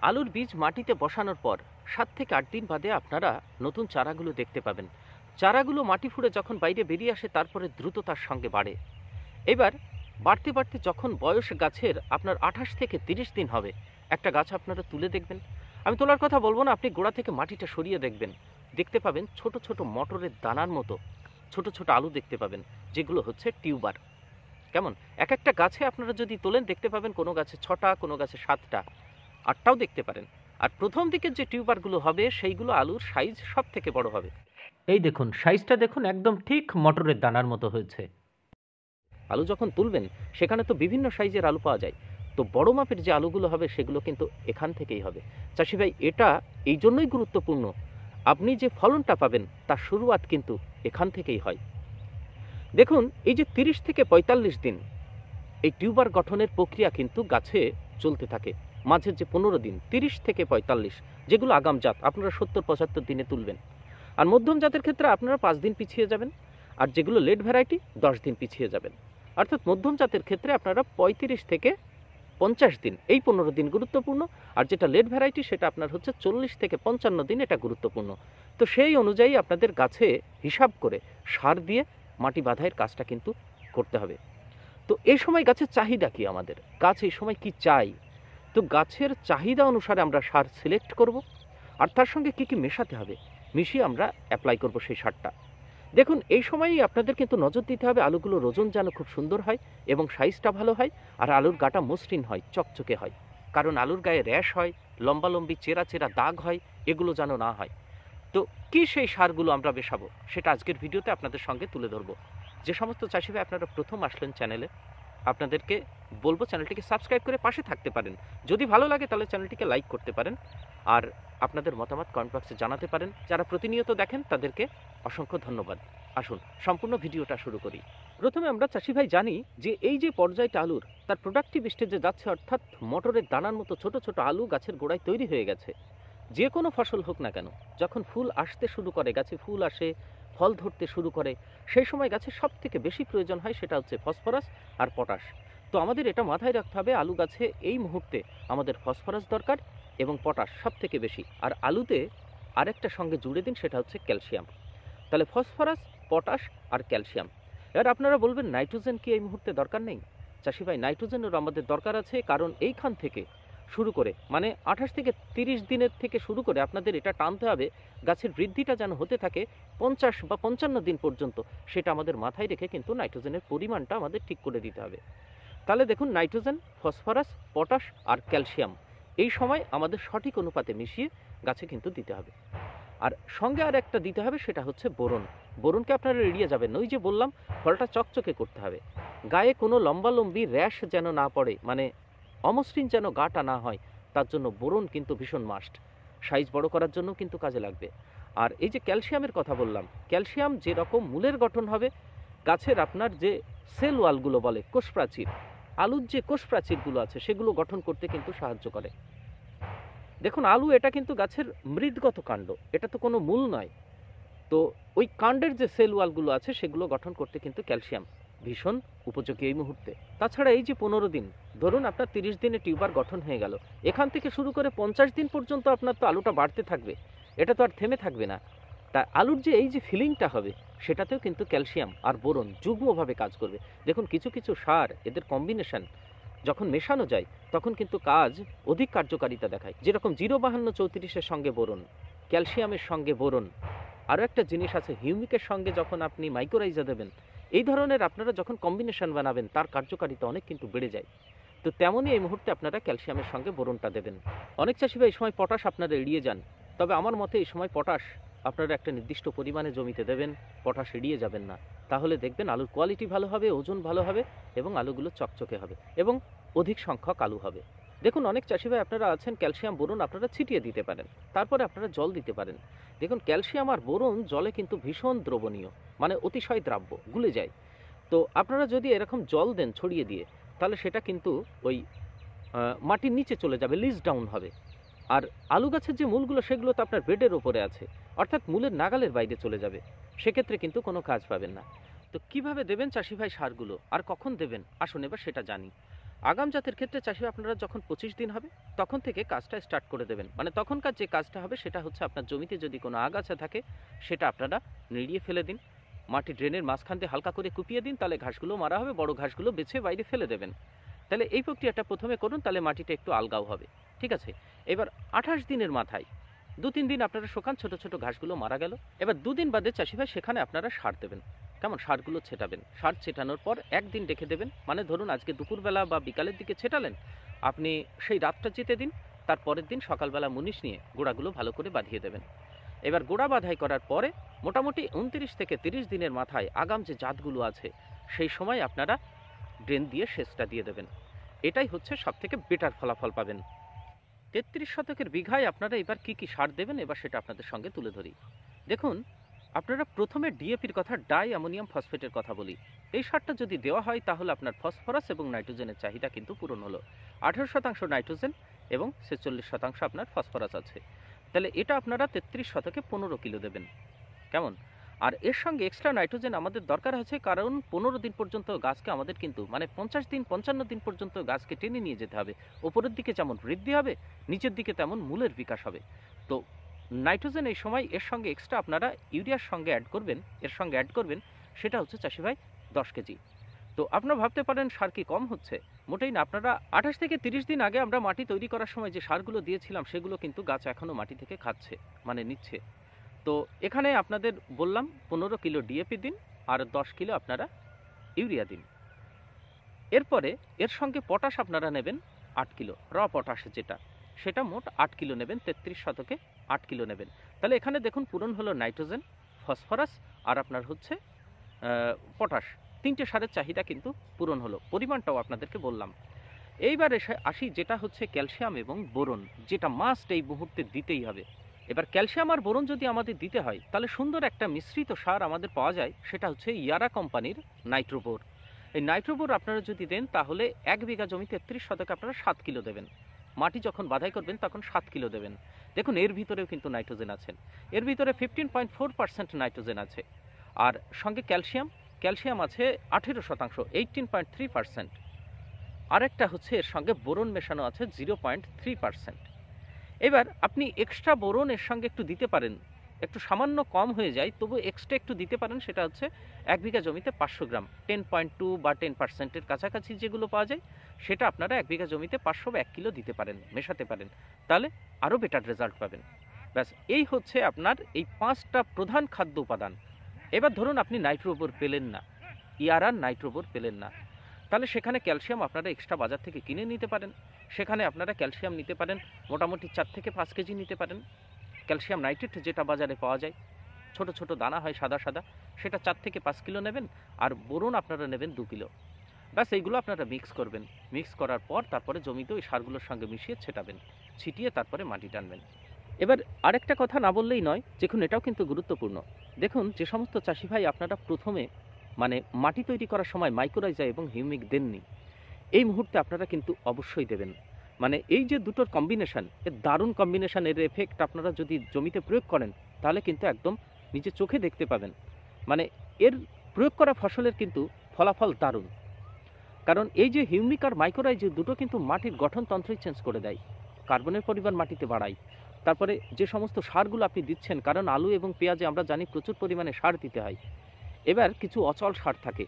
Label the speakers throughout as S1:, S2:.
S1: আলুর বীজ মাটিতে বসানোর পর 7 থেকে 8 দিন বাদে আপনারা নতুন চারাগুলো দেখতে পাবেন। চারাগুলো মাটি ফুঁড়ে যখন বাইরে বেরিয়ে আসে তারপরে দ্রুত তার সঙ্গে বাড়ে। এবার বাড়তে বাড়তে যখন বয়স গাছের আপনার 28 থেকে 30 দিন হবে, একটা গাছ আপনারা তুলে দেখবেন। আমি তোলার কথা বলবো না, আপনি গোড়া থেকে মাটিটা সরিয়ে দেখবেন। দেখতে পাবেন ছোট ছোট মটরের দানার মতো ছোট ছোট আলু দেখতে পাবেন, যেগুলো হচ্ছে টিউবার। কেমন এক একটা গাছে আপনারা যদি তোলেন দেখতে পাবেন কোনো গাছে 6টা, কোনো গাছে 7টা, 8টাও দেখতে পারেন। আর প্রথম দিকের যে টিউবারগুলো হবে সেইগুলো আলুর সাইজ সব থেকে বড় হবে। এই দেখুন সাইজটা দেখুন, একদম ঠিক মটরের দানার মতো হয়েছে। আলু যখন তুলবেন সেখানে তো বিভিন্ন সাইজের আলু পাওয়া যায়, তো বড় মাপের যে আলুগুলো হবে সেগুলো কিন্তু এখান থেকেই হবে। চাষি ভাই, এটা এই জন্যই গুরুত্বপূর্ণ, আপনি যে ফলনটা পাবেন তার শুরুয়াত কিন্তু এখান থেকেই হয়। দেখুন এই যে 30 থেকে 45 দিন এই টিউবার গঠনের প্রক্রিয়া কিন্তু গাছে চলতে থাকে। মাঝের যে 15 দিন 30 থেকে 45, যেগুলো আগাম জাত আপনারা 70-75 দিনে তুলবেন। আর মধ্যম জাতের ক্ষেত্রে আপনারা 5 দিন পিছিয়ে যাবেন, আর যেগুলো লেট ভ্যারাইটি 10 দিন পিছিয়ে যাবেন। অর্থাৎ মধ্যম জাতের ক্ষেত্রে আপনারা 35 থেকে 50 দিন, এই 15 দিন গুরুত্বপূর্ণ। আর যেটা লেট ভ্যারাইটি সেটা আপনার হচ্ছে 40 থেকে 55 দিন, এটা গুরুত্বপূর্ণ। তো সেই অনুযায়ী আপনাদের গাছে হিসাব করে সার দিয়ে মাটি বাঁধাইয়ের কাজটা কিন্তু করতে হবে। তো এই সময় গাছের চাহিদা কি, আমাদের গাছ এই সময় কি চাই, তো গাছের চাহিদা অনুসারে আমরা সার সিলেক্ট করব, আর তার সঙ্গে কি কি মেশাতে হবে মিশিয়ে আমরা অ্যাপ্লাই করব সেই সারটা। দেখুন এই সময়ই আপনাদের কিন্তু নজর দিতে হবে আলুগুলোর ওজন যেন খুব সুন্দর হয় এবং সাইজটা ভালো হয়, আর আলুর গাটা মসৃণ হয়, চকচকে হয়। কারণ আলুর গায়ে র্যাশ হয়, লম্বালম্বি চেরা চেরা দাগ হয়, এগুলো যেন না হয়। তো কি সেই সারগুলো আমরা মেশাবো সেটা আজকের ভিডিওতে আপনাদের সঙ্গে তুলে ধরবো। যে সমস্ত চাষি ভাই আপনারা প্রথম আসলেন চ্যানেলে, আপনাদেরকে বলবো চ্যানেলটিকে সাবস্ক্রাইব করে পাশে থাকতে পারেন। যদি ভালো লাগে তাহলে চ্যানেলটিকে লাইক করতে পারেন, আর আপনাদের মতামত কমেন্ট বক্সে জানাতে পারেন। যারা প্রতিনিয়ত দেখেন তাদেরকে অসংখ্য ধন্যবাদ। আসুন সম্পূর্ণ ভিডিওটা শুরু করি। প্রথমে আমরা চাষি ভাই জানি যে এই যে পর্যায়টা আলুর, তার প্রোডাক্টিভ স্টেজে যাচ্ছে, অর্থাৎ মটরের দানার মতো ছোট ছোট আলু গাছের গোড়ায় তৈরি হয়ে গেছে। যে কোনো ফসল হোক না কেন, যখন ফুল আসতে শুরু করে, গাছে ফুল আসে, ফল ধরতে শুরু করে, সেই সময় গাছের সব থেকে বেশি প্রয়োজন হয় সেটা হচ্ছে ফসফরাস আর পটাশ। তো আমাদের এটা মাথায় রাখতে হবে, আলু গাছে এই মুহূর্তে আমাদের ফসফরাস দরকার এবং পটাশ সব থেকে বেশি। আর আলুতে আরেকটা সঙ্গে জুড়ে দিন, সেটা হচ্ছে ক্যালসিয়াম। তাহলে ফসফরাস, পটাশ আর ক্যালসিয়াম। এবার আপনারা বলবেন নাইট্রোজেন কি এই মুহূর্তে দরকার নেই? চাষি ভাই, নাইট্রোজেনেরও আমাদের দরকার আছে, কারণ এইখান থেকে শুরু করে মানে 28 থেকে 30 দিনের থেকে শুরু করে আপনাদের এটা টানতে হবে গাছের বৃদ্ধিটা যেন হতে থাকে 50 বা 55 দিন পর্যন্ত। সেটা আমাদের মাথায় রেখে কিন্তু নাইট্রোজেনের পরিমাণটা আমাদের ঠিক করে দিতে হবে। তাহলে দেখুন নাইট্রোজেন, ফসফরাস, পটাশ আর ক্যালসিয়াম এই সময় আমাদের সঠিক অনুপাতে মিশিয়ে গাছে কিন্তু দিতে হবে। আর সঙ্গে আর একটা দিতে হবে, সেটা হচ্ছে বোরন। বোরনকে আপনারা এড়িয়ে যাবেন না। ওই যে বললাম, ফলটা চকচকে করতে হবে, গায়ে কোনো লম্বালম্বি র্যাশ যেন না পড়ে, মানে অমসৃণ যেন গাটা না হয়, তার জন্য বোরন কিন্তু ভীষণ মাস্ট। সাইজ বড় করার জন্য কিন্তু কাজে লাগবে। আর এই যে ক্যালসিয়ামের কথা বললাম, ক্যালসিয়াম যেরকম মূলের গঠন হবে, গাছের আপনার যে সেল ওয়ালগুলো বলে, কোষ প্রাচীর, আলুর যে কোষ প্রাচীরগুলো আছে সেগুলো গঠন করতে কিন্তু সাহায্য করে। দেখুন আলু এটা কিন্তু গাছের মৃদগত কাণ্ড, এটা তো কোনো মূল নয়। তো ওই কাণ্ডের যে সেল ওয়ালগুলো আছে সেগুলো গঠন করতে কিন্তু ক্যালসিয়াম ভীষণ উপযোগী এই মুহূর্তে। তাছাড়া এই যে 15 দিন, ধরুন আপনার 30 দিনে টিউবার গঠন হয়ে গেল, এখান থেকে শুরু করে 50 দিন পর্যন্ত আপনার তো আলুটা বাড়তে থাকবে, এটা তো আর থেমে থাকবে না। তা আলুর যে এই যে ফিলিংটা হবে সেটাতেও কিন্তু ক্যালসিয়াম আর বোরন যুগ্মভাবে কাজ করবে। দেখুন কিছু কিছু সার, এদের কম্বিনেশন যখন মেশানো যায় তখন কিন্তু কাজ অধিক কার্যকারিতা দেখায়। যেরকম 05234-এর সঙ্গে বোরন, ক্যালসিয়ামের সঙ্গে বোরন, আরও একটা জিনিস আছে হিউমিকের সঙ্গে যখন আপনি মাইক্রোরাইজা দেবেন, এই ধরনের আপনারা যখন কম্বিনেশন বানাবেন তার কার্যকারিতা অনেক কিন্তু বেড়ে যায়। তো তেমনই এই মুহূর্তে আপনারা ক্যালসিয়ামের সঙ্গে বোরনটা দেবেন। অনেক চাষি ভাই এই সময় পটাশ আপনারা এড়িয়ে যান, তবে আমার মতে এই সময় পটাশ আপনারা একটা নির্দিষ্ট পরিমাণে জমিতে দেবেন, পটাশ এড়িয়ে যাবেন না। তাহলে দেখবেন আলুর কোয়ালিটি ভালো হবে, ওজন ভালো হবে এবং আলুগুলো চকচকে হবে এবং অধিক সংখ্যক আলু হবে। দেখুন অনেক চাষি ভাই আপনারা আছেন, ক্যালসিয়াম বোরন আপনারা ছিটিয়ে দিতে পারেন, তারপরে আপনারা জল দিতে পারেন। দেখুন ক্যালসিয়াম আর বোরন জলে কিন্তু ভীষণ দ্রবণীয়, মানে অতিশয় দ্রাব্য, গুলে যায়। তো আপনারা যদি এরকম জল দেন ছড়িয়ে দিয়ে, তাহলে সেটা কিন্তু ওই মাটির নিচে চলে যাবে, লিজ ডাউন হবে। আর আলু গাছের যে মূলগুলো সেগুলো তো আপনার বেডের ওপরে আছে, অর্থাৎ মূলের নাগালের বাইরে চলে যাবে, সেক্ষেত্রে কিন্তু কোনো কাজ পাবেন না। তো কিভাবে দেবেন চাষি ভাই সারগুলো আর কখন দেবেন, আসুন এবার সেটা জানি। আগাম জাতের ক্ষেত্রে চাষি আপনারা যখন 25 দিন হবে তখন থেকে কাজটা স্টার্ট করে দেবেন। মানে তখনকার যে কাজটা হবে সেটা হচ্ছে আপনার জমিতে যদি কোনো আগাছা থাকে সেটা আপনারা নিড়িয়ে ফেলে দিন, মাটি ড্রেনের মাঝখান দিয়ে হালকা করে কুপিয়ে দিন, তাহলে ঘাসগুলো মারা হবে, বড় ঘাসগুলো বেছে বাইরে ফেলে দেবেন। তাহলে এই প্রক্রিয়াটা প্রথমে করুন, তাহলে মাটিটা একটু আলগাও হবে। ঠিক আছে, এবার 28 দিনের মাথায় 2-3 দিন আপনারা শোকান, ছোট ছোট ঘাসগুলো মারা গেল। এবার 2 দিন বাদে চাষি ভাই সেখানে আপনারা সার দেবেন। কেমন সারগুলো ছেটাবেন, সার ছেটানোর পর একদিন রেখে দেবেন। মানে ধরুন আজকে দুপুরবেলা বা বিকালের দিকে ছেটালেন, আপনি সেই রাতটা যেতে দিন, তার পরের দিন সকালবেলা মুনিশ নিয়ে গোড়াগুলো ভালো করে বাঁধিয়ে দেবেন। এবার গোড়া বাঁধাই করার পরে মোটামুটি 29 থেকে 30 দিনের মাথায় আগাম যে জাতগুলো আছে সেই সময় আপনারা ড্রেন দিয়ে সেচটা দিয়ে দেবেন। এটাই হচ্ছে সবথেকে বেটার ফলাফল পাবেন। 33 শতকের বিঘায় আপনারা এবার কি কি সার দেবেন এবার সেটা আপনাদের সঙ্গে তুলে ধরি। দেখুন, আপনারা প্রথমে ডিএপির কথা, ডাই অ্যামোনিয়াম ফসফেটের কথা বলি। এই সারটা যদি দেওয়া হয় তাহলে আপনার ফসফরাস এবং নাইট্রোজেনের চাহিদা কিন্তু পূরণ হলো। 18% নাইট্রোজেন এবং 46% আপনার ফসফরাস আছে। তাহলে এটা আপনারা 33 শতকে 15 কিলো দেবেন। কেমন? আর এর সঙ্গে এক্সট্রা নাইট্রোজেন আমাদের দরকার আছে, কারণ 15 দিন পর্যন্ত গাছকে আমাদের কিন্তু মানে 50 দিন 55 দিন পর্যন্ত গাছকে টেনে নিয়ে যেতে হবে। উপরের দিকে যেমন বৃদ্ধি হবে, নিচের দিকে তেমন মূলের বিকাশ হবে। তো নাইট্রোজেন এই সময় এর সঙ্গে এক্সট্রা আপনারা ইউরিয়ার সঙ্গে অ্যাড করবেন, সেটা হচ্ছে চাষি ভাই 10 কেজি। তো আপনারা ভাবতে পারেন সার কি কম হচ্ছে? মোটেই না। আপনারা 28 থেকে 30 দিন আগে আমরা মাটি তৈরি করার সময় যে সারগুলো দিয়েছিলাম সেগুলো কিন্তু গাছ এখনও মাটি থেকে খাচ্ছে, মানে নিচ্ছে। তো এখানে আপনাদের বললাম 15 কিলো ডিএপি দিন আর 10 কিলো আপনারা ইউরিয়া দিন। এরপরে এর সঙ্গে পটাশ আপনারা নেবেন 8 কিলো, র পটাশ যেটা, সেটা মোট 8 কিলো নেবেন। 33 শতকে 8 কিলো নেবেন। তাহলে এখানে দেখুন পূরণ হলো নাইট্রোজেন, ফসফরাস আর আপনার হচ্ছে পটাশ, 3টে সারের চাহিদা কিন্তু পূরণ হলো। পরিমাণটাও আপনাদেরকে বললাম। এইবার এসে আসি যেটা হচ্ছে ক্যালসিয়াম এবং বোরন, যেটা মাস্ট এই মুহূর্তে দিতেই হবে। এবার ক্যালসিয়াম আর বোরন যদি আমাদের দিতে হয় তাহলে সুন্দর একটা মিশ্রিত সার আমাদের পাওয়া যায়, সেটা হচ্ছে ইয়ারা কোম্পানির নাইট্রোবোর। এই নাইট্রোবোর আপনারা যদি দেন তাহলে 1 বিঘা জমি 33 শতকে আপনারা 7 কিলো দেবেন। মাটি যখন বাধাই করবেন তখন 7 কিলো দেবেন। দেখুন এর ভিতরেও কিন্তু নাইট্রোজেন আছে, এর ভিতরে 15.4% নাইট্রোজেন আছে। আর সঙ্গে ক্যালসিয়াম আছে 18%, 18.3%। আরেকটা হচ্ছে এর সঙ্গে বোরন মেশানো আছে 0.3%। এবার আপনি এক্সট্রা বোরন এর সঙ্গে একটু দিতে পারেন, একটু সামান্য কম হয়ে যায় তবু এক্সট্রা একটু দিতে পারেন। সেটা হচ্ছে 1 বিঘা জমিতে 500 গ্রাম, 10.2 বা 10%-এর কাছাকাছি যেগুলো পাওয়া যায় সেটা আপনারা 1 বিঘা জমিতে 500 বা 1 কিলো দিতে পারেন, মেশাতে পারেন, তাহলে আরও বেটার রেজাল্ট পাবেন। ব্যাস, এই হচ্ছে আপনার এই 5টা প্রধান খাদ্য উপাদান। এবার ধরুন আপনি নাইট্রোবোর পেলেন না, ইয়ারার নাইট্রোবোর পেলেন না, তাহলে সেখানে ক্যালসিয়াম আপনারা এক্সট্রা বাজার থেকে কিনে নিতে পারেন। সেখানে আপনারা ক্যালসিয়াম নিতে পারেন মোটামুটি 4 থেকে 5 কেজি নিতে পারেন। ক্যালসিয়াম নাইট্রেট যেটা বাজারে পাওয়া যায়, ছোট ছোট দানা হয় সাদা সাদা, সেটা 4 থেকে 5 কিলো নেবেন। আর বোরন আপনারা নেবেন 2 কিলো। ব্যাস, এইগুলো আপনারা মিক্স করবেন। মিক্স করার পর তারপরে জমিতে ওই সারগুলোর সঙ্গে মিশিয়ে ছেটাবেন, ছিটিয়ে তারপরে মাটি টানবেন। এবার আরেকটা কথা না বললেই নয়, দেখুন এটাও কিন্তু গুরুত্বপূর্ণ। দেখুন যে সমস্ত চাষি ভাই আপনারা প্রথমে মানে মাটি তৈরি করার সময় মাইক্রোরাইজা এবং হিউমিক দেননি, এই মুহূর্তে আপনারা কিন্তু অবশ্যই দেবেন। মানে এই যে দুটোর কম্বিনেশন, এর দারুণ কম্বিনেশন, এর এফেক্ট আপনারা যদি জমিতে প্রয়োগ করেন তাহলে কিন্তু একদম নিজে চোখে দেখতে পাবেন। মানে এর প্রয়োগ করা ফসলের কিন্তু ফলাফল দারুণ। কারণ এই যে হিউমিক আর মাইক্রোরাইজ দুটো কিন্তু মাটির গঠনতন্ত্রই চেঞ্জ করে দেয়, কার্বনের পরিমাণ মাটিতে বাড়ায়। তারপরে যে সমস্ত সারগুলো আপনি দিচ্ছেন, কারণ আলু এবং পেঁয়াজে আমরা জানি প্রচুর পরিমাণে সার দিতে হয়। এবার কিছু অচল সার থাকে,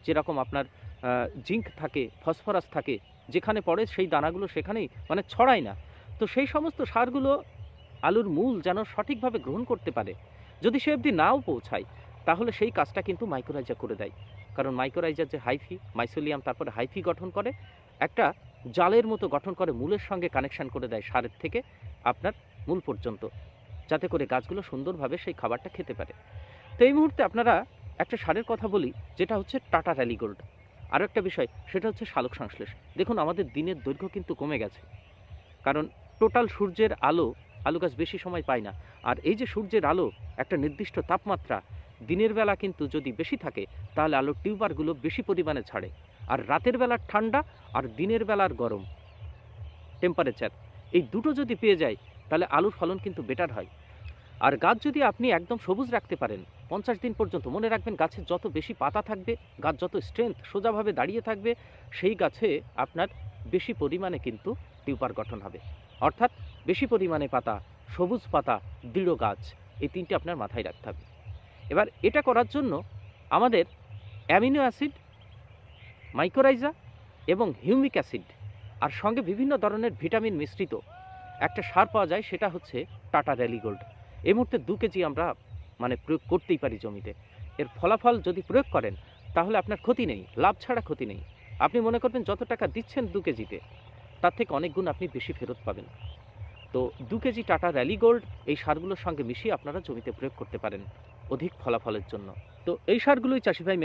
S1: যেরকম আপনার জিঙ্ক থাকে, ফসফরাস থাকে, যেখানে পড়ে সেই দানাগুলো সেখানেই মানে ছড়ায় না। তো সেই সমস্ত সারগুলো আলুর মূল যেন সঠিকভাবে গ্রহণ করতে পারে, যদি সে অবধি নাও পৌঁছায় তাহলে সেই কাজটা কিন্তু মাইক্রোরাইজা করে দেয়। কারণ মাইক্রোরাইজার যে হাইফি, মাইসোলিয়াম, তারপরে হাইফি গঠন করে, একটা জালের মতো গঠন করে, মূলের সঙ্গে কানেকশন করে দেয় সারের থেকে আপনার মূল পর্যন্ত, যাতে করে গাছগুলো সুন্দরভাবে সেই খাবারটা খেতে পারে। তো এই মুহূর্তে আপনারা একটা সারের কথা বলি, যেটা হচ্ছে টাটা র্যালি গোল্ড। আরও একটা বিষয়, সেটা হচ্ছে সালোক সংশ্লেষ। দেখুন আমাদের দিনের দৈর্ঘ্য কিন্তু কমে গেছে, কারণ টোটাল সূর্যের আলো গাছ বেশি সময় পায় না। আর এই যে সূর্যের আলো একটা নির্দিষ্ট তাপমাত্রা, দিনের বেলা কিন্তু যদি বেশি থাকে তাহলে আলোর টিউবারগুলো বেশি পরিমাণে ছাড়ে। আর রাতের বেলার ঠান্ডা আর দিনের বেলার গরম টেম্পারেচার, এই দুটো যদি পেয়ে যায় তাহলে আলুর ফলন কিন্তু বেটার হয়। আর গাছ যদি আপনি একদম সবুজ রাখতে পারেন, 50 দিন পর্যন্ত। মনে রাখবেন, গাছের যত বেশি পাতা থাকবে, গাছ যত স্ট্রেংথ সোজাভাবে দাঁড়িয়ে থাকবে, সেই গাছে আপনার বেশি পরিমাণে কিন্তু টিউবার গঠন হবে। অর্থাৎ বেশি পরিমাণে পাতা, সবুজ পাতা, দৃঢ় গাছ, এই তিনটি আপনার মাথায় রাখতে হবে। এবার এটা করার জন্য আমাদের অ্যামিনো অ্যাসিড, মাইকোরাইজা এবং হিউমিক অ্যাসিড আর সঙ্গে বিভিন্ন ধরনের ভিটামিন মিশ্রিত একটা সার পাওয়া যায়, সেটা হচ্ছে টাটা র্যালি গোল্ড। এই মুহূর্তে 2 কেজি আমরা প্রয়োগ করতেই পারি জমিতে। এর ফলাফল যদি প্রয়োগ করেন তাহলে আপনার ক্ষতি নেই, লাভ ছাড়া ক্ষতি নেই। আপনি মনে করবেন যত টাকা দিচ্ছেন 2 কেজিতে, তার থেকে অনেক গুণ আপনি বেশি ফেরত পাবেন। তো 2 কেজি টাটা র্যালি গোল্ড এই সারগুলোর সঙ্গে মিশিয়ে আপনারা জমিতে প্রয়োগ করতে পারেন অধিক ফলাফলের জন্য। তো এই সারগুলোই চাষি ভাই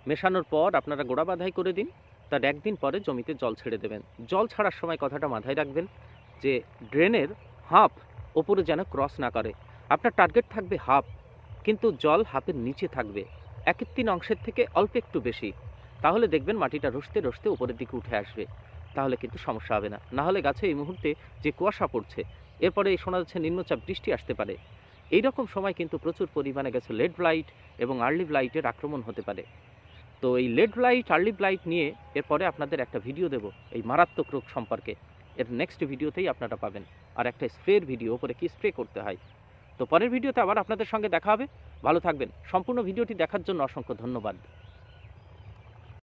S1: মেশানোর পর আপনারা গোড়া বাঁধাই করে দিন। তার একদিন পরে জমিতে জল ছেড়ে দেবেন। জল ছাড়ার সময় কথাটা মাথায় রাখবেন যে ড্রেনের হাফ ওপরে যেন ক্রস না করে। আপনার টার্গেট থাকবে হাফ, কিন্তু জল হাফের নিচে থাকবে 1/3 অংশের থেকে অল্প একটু বেশি। তাহলে দেখবেন মাটিটা রসতে রসতে উপরের দিকে উঠে আসবে, তাহলে কিন্তু সমস্যা হবে না। না হলে গাছে এই মুহূর্তে যে কুয়াশা পড়ছে, এরপরে শোনা যাচ্ছে নিম্নচাপ বৃষ্টি আসতে পারে, এই রকম সময় কিন্তু প্রচুর পরিমাণে গাছে লেড ব্লাইট এবং আর্লি ব্লাইটের আক্রমণ হতে পারে। তো এই লেড ব্লাইট, আর্লি ব্লাইট নিয়ে এরপরে আপনাদের একটা ভিডিও দেব এই মারাত্মক রোগ সম্পর্কে। এর নেক্সট ভিডিওতেই আপনারা পাবেন। আর একটা স্প্রের ভিডিও, ওপরে কি স্প্রে করতে হয়। তো পরের ভিডিওতে আবার আপনাদের সঙ্গে দেখা হবে। ভালো থাকবেন। সম্পূর্ণ ভিডিওটি দেখার জন্য অসংখ্য ধন্যবাদ।